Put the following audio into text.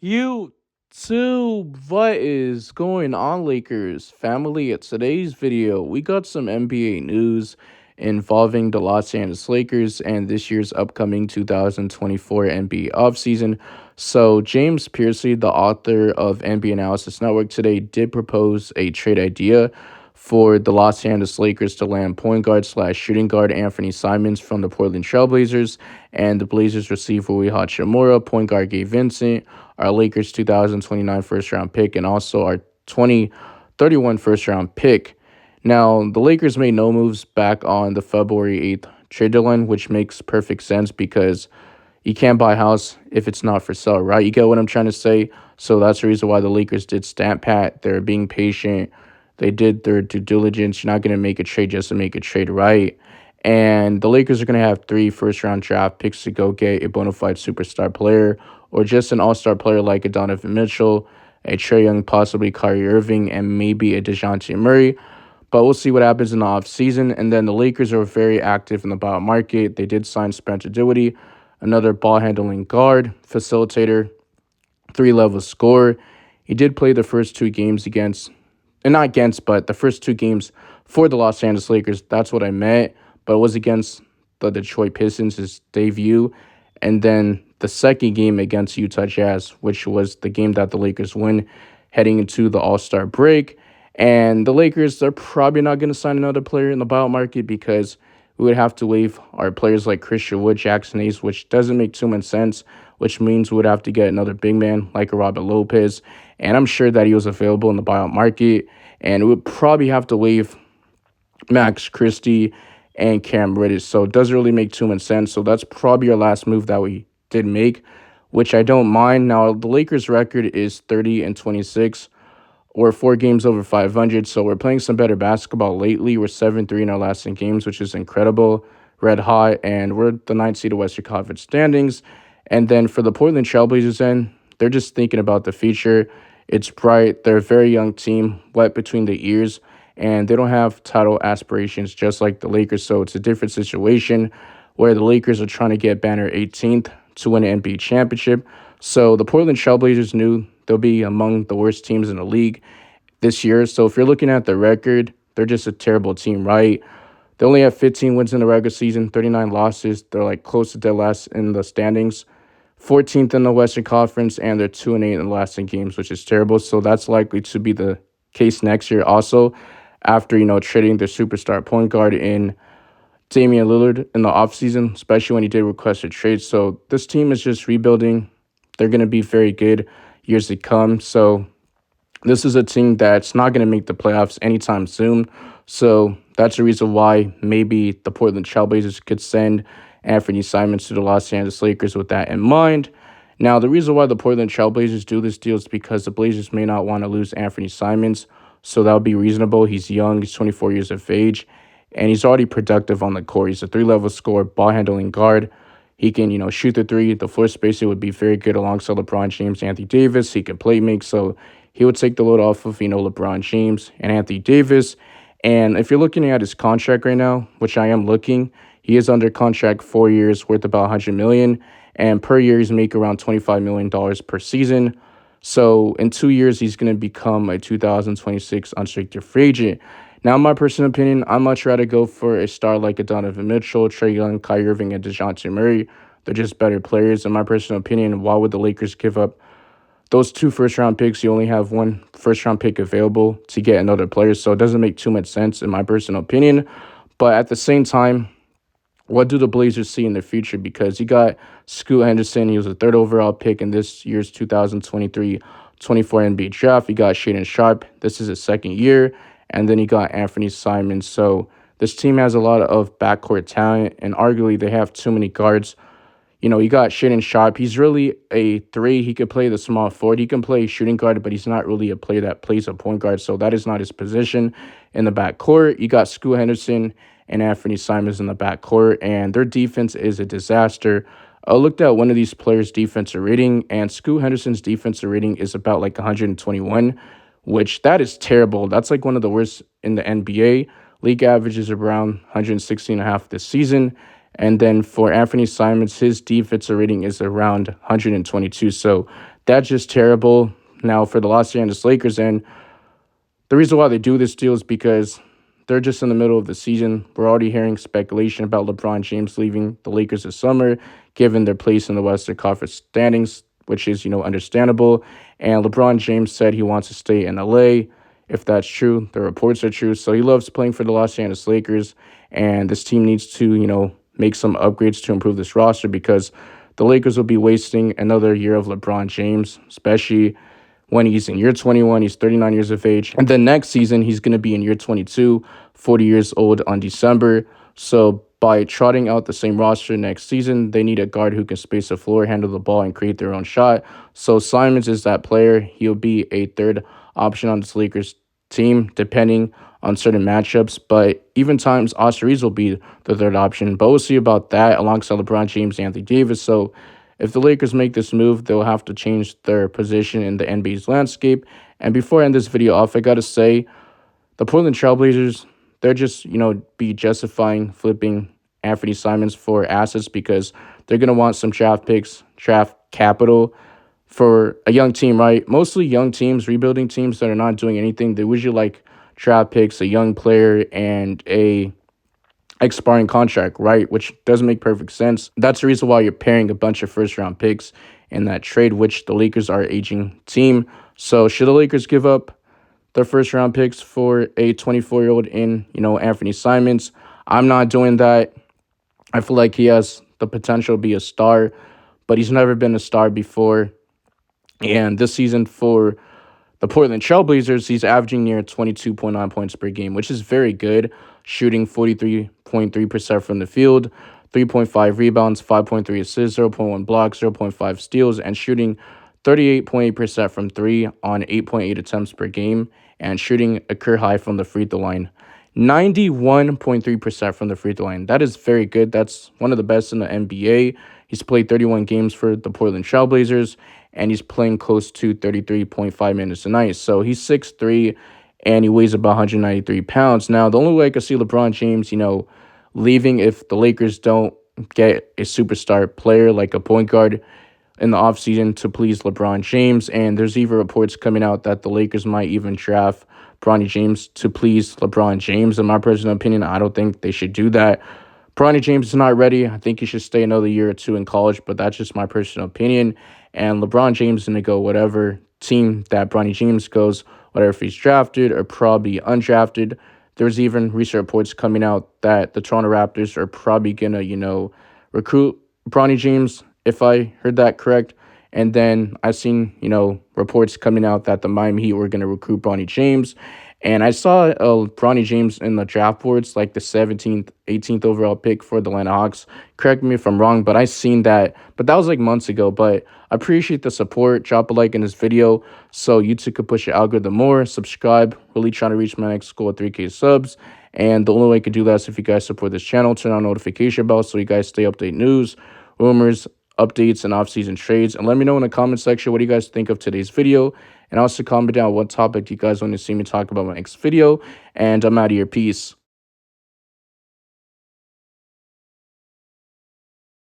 What is going on, Lakers family? At today's video, we got some NBA news involving the Los Angeles Lakers and this year's upcoming 2024 NBA offseason. So, James Piercy, the author of NBA Analysis Network, today did propose a trade idea for the Los Angeles Lakers to land point guard slash shooting guard Anfernee Simons from the Portland Trailblazers, and the Blazers receive Rui Hachimura, point guard Gabe Vincent, our Lakers 2029 first round pick, and also our 2031 first round pick. Now, the Lakers made no moves back on the February 8th trade deadline, which makes perfect sense because you can't buy a house if it's not for sale, right? You get what I'm trying to say? So that's the reason why the Lakers did stamp pat. They're being patient. They did their due diligence. You're not going to make a trade just to make a trade, right? And the Lakers are going to have 3 first round draft picks to go get a bona fide superstar player or just an all star player like a Donovan Mitchell, a Trae Young, possibly Kyrie Irving, and maybe a DeJounte Murray. But we'll see what happens in the offseason. And then the Lakers are very active in the buyout market. They did sign Spencer Dinwiddie, another ball handling guard, facilitator, 3 level scorer. He did play the first 2 games against, and not against, but the first 2 games for the Los Angeles Lakers. That's what I meant. But it was against the Detroit Pistons, his debut. And then the second game against Utah Jazz, which was the game that the Lakers win heading into the All-Star break. And the Lakers are probably not going to sign another player in the buyout market because we would have to waive our players like Christian Wood, Jackson Hayes, which doesn't make too much sense, which means we would have to get another big man like a Robert Lopez. And I'm sure that he was available in the buyout market. And we would probably have to waive Max Christie and Cam Reddish. So it doesn't really make too much sense. So that's probably our last move that we did make, which I don't mind. Now, the Lakers' record is 30-26. We're 4 games over 500, so we're playing some better basketball lately. We're 7-3 in our last 10 games, which is incredible, red hot, and we're the 9th seed of Western Conference standings. And then for the Portland Trailblazers, they're just thinking about the future. It's bright. They're a very young team, wet between the ears, and they don't have title aspirations just like the Lakers. So it's a different situation where the Lakers are trying to get banner 18th to win an NBA championship. So the Portland Trailblazers knew they'll be among the worst teams in the league this year. So if you're looking at the record, they're just a terrible team, right? They only have 15 wins in the regular season, 39 losses. They're like close to dead last in the standings, 14th in the Western Conference, and they're 2-8 in the last 10 games, which is terrible. So that's likely to be the case next year also after, trading their superstar point guard in Damian Lillard in the offseason, especially when he did request a trade. So this team is just rebuilding. They're going to be very good years to come. So this is a team that's not going to make the playoffs anytime soon. So that's the reason why maybe the Portland Trailblazers could send Anfernee Simons to the Los Angeles Lakers with that in mind. Now, the reason why the Portland Trailblazers do this deal is because the Blazers may not want to lose Anfernee Simons. So that would be reasonable. He's young. He's 24 years of age. And he's already productive on the court. He's a 3-level scorer, ball handling guard. He can, shoot the three. The floor spacing would be very good alongside LeBron James, Anthony Davis. He can play make, so he would take the load off of, LeBron James and Anthony Davis. And if you're looking at his contract right now, which I am looking, he is under contract 4 years, worth about $100 million. And per year, he's making around $25 million per season. So in 2 years, he's going to become a 2026 unrestricted free agent. Now, in my personal opinion, I'd much rather go for a star like a Donovan Mitchell, Trae Young, Kyrie Irving, and DeJounte Murray. They're just better players. In my personal opinion, why would the Lakers give up those 2 first-round picks? You only have 1 first-round pick available to get another player, so it doesn't make too much sense in my personal opinion. But at the same time, what do the Blazers see in the future? Because you got Scoot Henderson. He was a 3rd overall pick in this year's 2023-24 NBA draft. You got Shaedon Sharpe. This is his 2nd year. And then you got Anfernee Simons. So this team has a lot of backcourt talent, and arguably they have too many guards. You got Shaedon Sharpe. He's really a 3. He could play the small forward. He can play shooting guard, but he's not really a player that plays a point guard. So that is not his position in the backcourt. You got Scoot Henderson and Anfernee Simons in the backcourt, and their defense is a disaster. I looked at one of these players' defensive rating, and Scoot Henderson's defensive rating is about like 121, which that is terrible. That's like one of the worst in the NBA. League average is around 116.5 this season. And then for Anfernee Simons, his defensive rating is around 122. So That's just terrible now for the Los Angeles Lakers. And the reason why they do this deal is because they're just in the middle of the season. We're already hearing speculation about LeBron James leaving the Lakers this summer, given their place in the Western Conference standings, which is, understandable. And LeBron James said he wants to stay in LA. If that's true, the reports are true. So he loves playing for the Los Angeles Lakers. And this team needs to, make some upgrades to improve this roster because the Lakers will be wasting another year of LeBron James, especially when he's in year 21. He's 39 years of age. And then next season, he's going to be in year 22, 40 years old on December. So by trotting out the same roster next season, they need a guard who can space the floor, handle the ball, and create their own shot. So Simons is that player. He'll be a third option on this Lakers team, depending on certain matchups. But even times, Austin Reeves will be the third option. But we'll see about that alongside LeBron James and Anthony Davis. So if the Lakers make this move, they'll have to change their position in the NBA's landscape. And before I end this video off, I got to say, the Portland Trailblazers, they're just, be justifying flipping Anfernee Simons for assets because they're going to want some draft picks, draft capital for a young team, right? Mostly young teams, rebuilding teams that are not doing anything. They usually like draft picks, a young player, and a expiring contract, right? Which doesn't make perfect sense. That's the reason why you're pairing a bunch of first-round picks in that trade, which the Lakers are an aging team. So should the Lakers give up their first-round picks for a 24-year-old in, Anfernee Simons? I'm not doing that. I feel like he has the potential to be a star, but he's never been a star before. And this season for the Portland Trailblazers, he's averaging near 22.9 points per game, which is very good, shooting 43.3% from the field, 3.5 rebounds, 5.3 assists, 0.1 blocks, 0.5 steals, and shooting 38.8% from three on 8.8 attempts per game, and shooting a career high from the free throw line. 91.3% from the free throw line. That is very good. That's one of the best in the NBA. He's played 31 games for the Portland Trailblazers, and he's playing close to 33.5 minutes a night. So he's 6'3", and he weighs about 193 pounds. Now, the only way I could see LeBron James, leaving if the Lakers don't get a superstar player like a point guard in the offseason to please LeBron James. And there's even reports coming out that the Lakers might even draft Bronny James to please LeBron James. In my personal opinion, I don't think they should do that. Bronny James is not ready. I think he should stay another year or two in college, but that's just my personal opinion. And LeBron James is going to go whatever team that Bronny James goes, whether if he's drafted or probably undrafted. There's even recent reports coming out that the Toronto Raptors are probably going to, recruit Bronny James, if I heard that correct. And then I've seen, reports coming out that the Miami Heat were going to recruit Bronny James. And I saw Bronny James in the draft boards, like the 17th, 18th overall pick for the Atlanta Hawks. Correct me if I'm wrong, but I seen that. But that was like months ago. But I appreciate the support. Drop a like in this video so YouTube could push the algorithm more. Subscribe. Really trying to reach my next goal of 3K subs. And the only way I could do that is if you guys support this channel. Turn on notification bell so you guys stay updated news, rumors, updates, and off-season trades. And let me know in the comment section what do you guys think of today's video. And also comment down what topic you guys want to see me talk about in my next video. And I'm out of here. Peace.